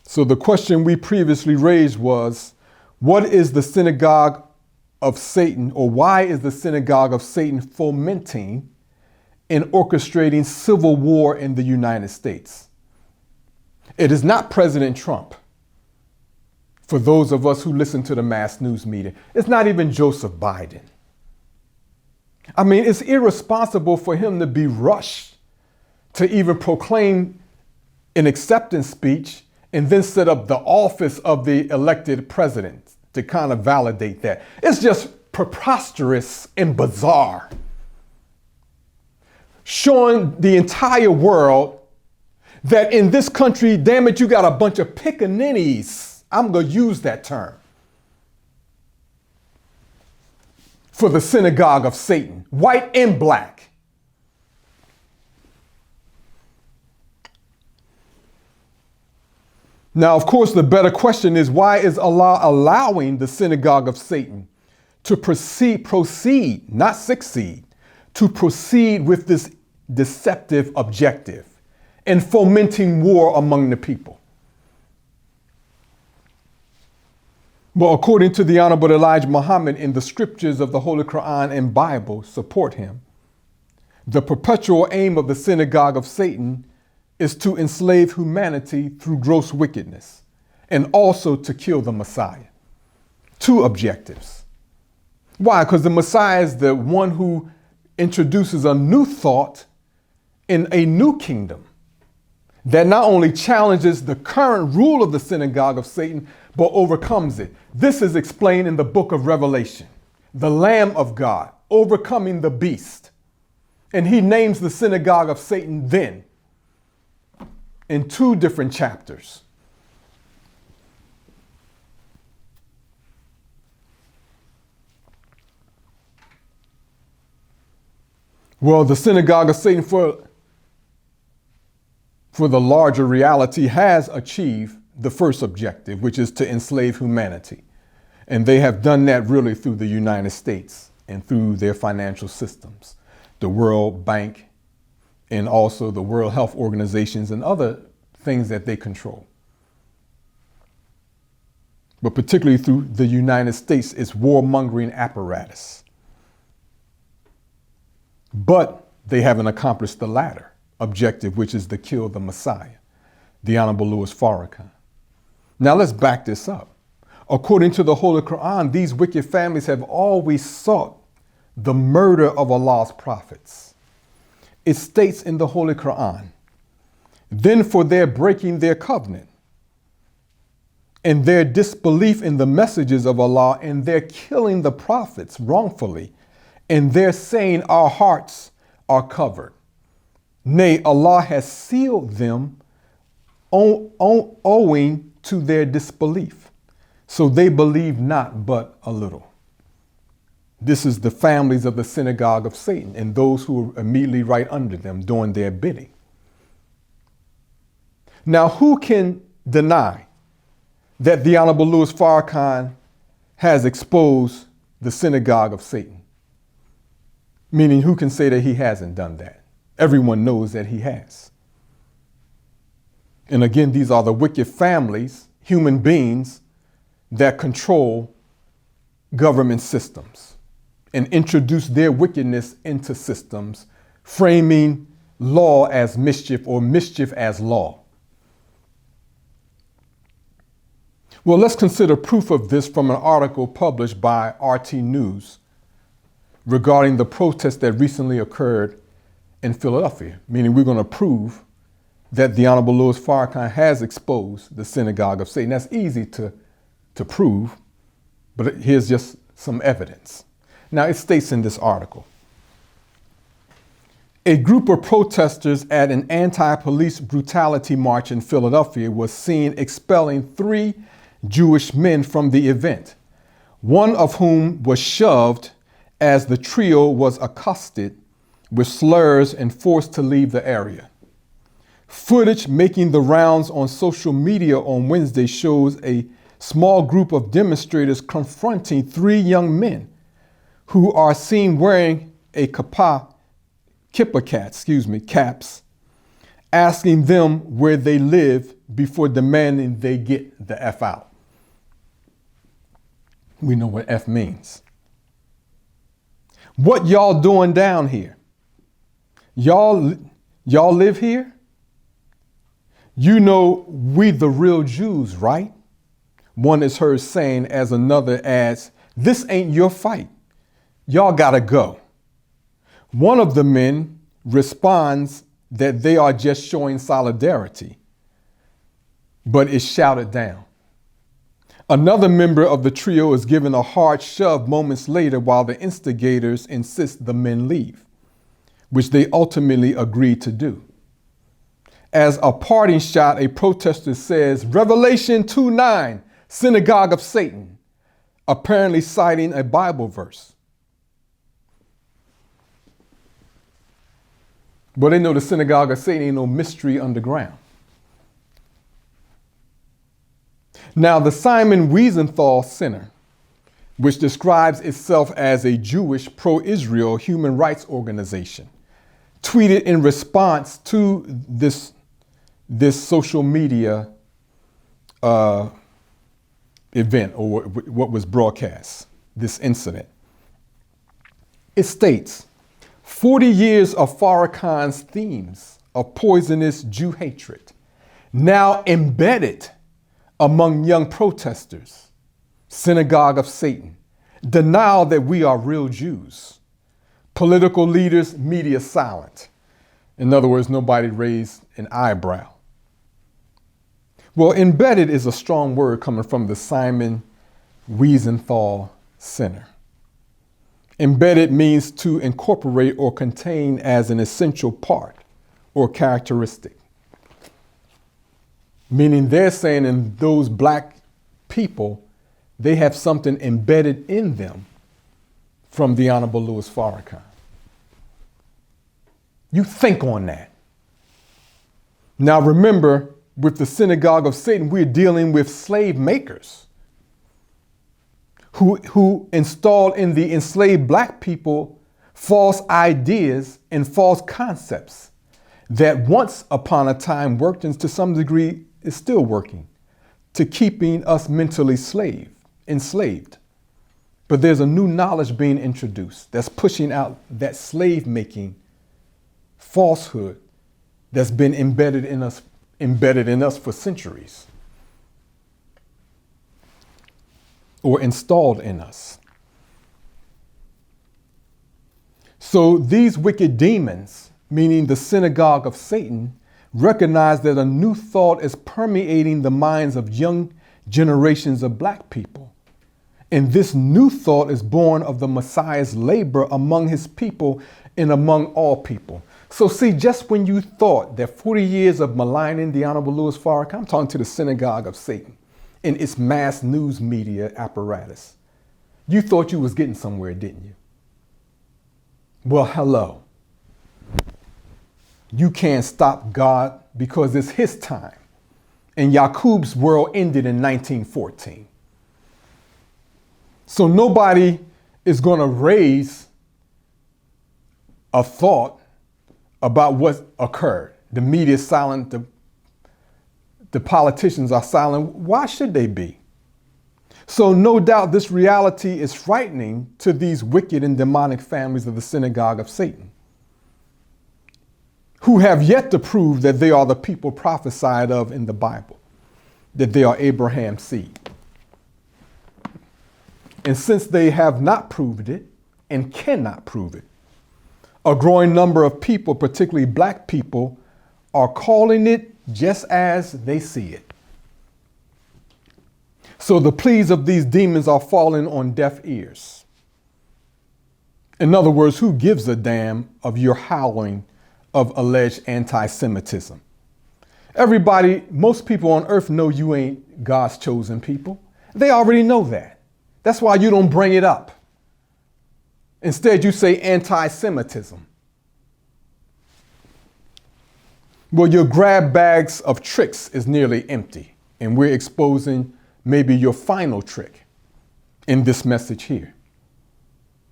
So the question we previously raised was, what is the synagogue of Satan, or why is the synagogue of Satan fomenting and orchestrating civil war in the United States? It is not President Trump. For those of us who listen to the mass news media, it's not even Joseph Biden. I mean, it's irresponsible for him to be rushed to even proclaim an acceptance speech and then set up the office of the elected president to kind of validate that. It's just preposterous and bizarre. Showing the entire world that in this country, damn it, you got a bunch of pickaninnies. I'm going to use that term. For the synagogue of Satan, white and black. Now, of course, the better question is, why is Allah allowing the synagogue of Satan to proceed, not succeed, to proceed with this deceptive objective and fomenting war among the people? Well, according to the Honorable Elijah Muhammad, in the scriptures of the Holy Quran and Bible support him, the perpetual aim of the synagogue of Satan is to enslave humanity through gross wickedness and also to kill the Messiah. Two objectives. Why? Because the Messiah is the one who introduces a new thought in a new kingdom that not only challenges the current rule of the synagogue of Satan, but overcomes it. This is explained in the book of Revelation, the Lamb of God overcoming the beast. And he names the synagogue of Satan then in two different chapters. Well, the synagogue of Satan for the larger reality has achieved the first objective, which is to enslave humanity. And they have done that really through the United States and through their financial systems, the World Bank, and also the World Health Organizations and other things that they control. But particularly through the United States, its warmongering apparatus. But they haven't accomplished the latter objective, which is to kill the Messiah, the Honorable Louis Farrakhan. Now let's back this up. According to the Holy Quran, these wicked families have always sought the murder of Allah's prophets. It states in the Holy Quran, then for their breaking their covenant and their disbelief in the messages of Allah and their killing the prophets wrongfully and their saying our hearts are covered. Nay, Allah has sealed them owing to their disbelief. So they believe not but a little. This is the families of the synagogue of Satan and those who are immediately right under them doing their bidding. Now, who can deny that the Honorable Louis Farrakhan has exposed the synagogue of Satan? Meaning, who can say that he hasn't done that? Everyone knows that he has. And again, these are the wicked families, human beings, that control government systems and introduce their wickedness into systems, framing law as mischief or mischief as law. Well, let's consider proof of this from an article published by RT News regarding the protest that recently occurred in Philadelphia, meaning we're going to prove that the Honorable Louis Farrakhan has exposed the synagogue of Satan. That's easy to prove, but here's just some evidence. Now, it states in this article, a group of protesters at an anti-police brutality march in Philadelphia was seen expelling 3 Jewish men from the event, one of whom was shoved as the trio was accosted with slurs and forced to leave the area. Footage making the rounds on social media on Wednesday shows a small group of demonstrators confronting 3 young men who are seen wearing a caps, asking them where they live before demanding they get the F out. We know what F means. What y'all doing down here? Y'all live here? You know we the real Jews, right? One is heard saying as another adds, this ain't your fight. Y'all gotta go. One of the men responds that they are just showing solidarity, but is shouted down. Another member of the trio is given a hard shove moments later while the instigators insist the men leave, which they ultimately agree to do. As a parting shot, a protester says, Revelation 2:9, synagogue of Satan, apparently citing a Bible verse. But they know the synagogue of Satan ain't no mystery underground. Now, the Simon Wiesenthal Center, which describes itself as a Jewish pro-Israel human rights organization, tweeted in response to this social media event, or what was broadcast, this incident. It states, 40 years of Farrakhan's themes of poisonous Jew hatred, now embedded among young protesters, synagogue of Satan, denial that we are real Jews, political leaders, media silent. In other words, nobody raised an eyebrow. Well, embedded is a strong word coming from the Simon Wiesenthal Center. Embedded means to incorporate or contain as an essential part or characteristic. Meaning they're saying in those black people, they have something embedded in them from the Honorable Louis Farrakhan. You think on that. Now remember, with the synagogue of Satan, we're dealing with slave makers who installed in the enslaved black people false ideas and false concepts that once upon a time worked and to some degree is still working to keeping us mentally enslaved. But there's a new knowledge being introduced that's pushing out that slave-making falsehood that's been embedded in us for centuries, or installed in us. So these wicked demons, meaning the synagogue of Satan, recognize that a new thought is permeating the minds of young generations of black people. And this new thought is born of the Messiah's labor among his people and among all people. So see, just when you thought that 40 years of maligning the Honorable Louis Farrakhan, I'm talking to the synagogue of Satan and its mass news media apparatus, you thought you was getting somewhere, didn't you? Well, hello. You can't stop God because it's his time. And Yaqub's world ended in 1914. So nobody is going to raise a thought about what occurred. The media is silent. The politicians are silent. Why should they be? So no doubt this reality is frightening to these wicked and demonic families of the synagogue of Satan, who have yet to prove that they are the people prophesied of in the Bible, that they are Abraham's seed. And since they have not proved it and cannot prove it, a growing number of people, particularly black people, are calling it just as they see it. So the pleas of these demons are falling on deaf ears. In other words, who gives a damn of your howling of alleged anti-Semitism? Everybody, most people on earth know you ain't God's chosen people. They already know that. That's why you don't bring it up. Instead, you say anti-Semitism. Well, your grab bags of tricks is nearly empty, and we're exposing maybe your final trick in this message here.